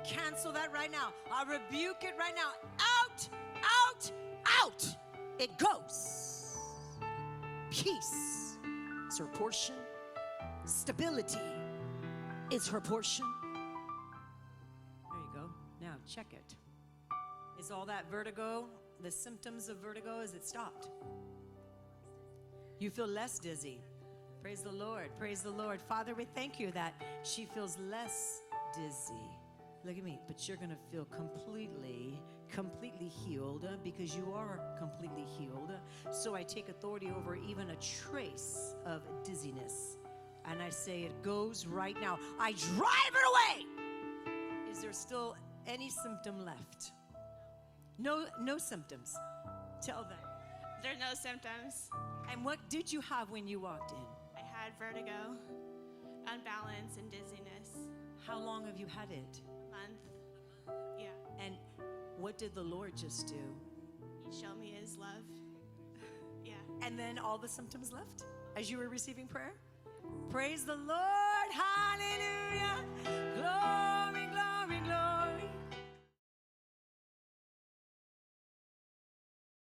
cancel that right now. I rebuke it right now. Out, out, out. It goes. Peace is her portion. Stability is her portion. There you go. Now check it. Is all that vertigo, the symptoms of vertigo, is it stopped? You feel less dizzy. Praise the Lord. Praise the Lord. Father, we thank you that she feels less dizzy. Look at me. But you're going to feel completely healed because you are completely healed. So I take authority over even a trace of dizziness. And I say it goes right now. I drive it away. Is there still any symptom left? No symptoms. Tell them. There are no symptoms. And what did you have when you walked in? I had vertigo, unbalance, and dizziness. How long have you had it? A month. Yeah. And what did the Lord just do? He showed me his love. Yeah. And then all the symptoms left as you were receiving prayer? Praise the Lord. Hallelujah.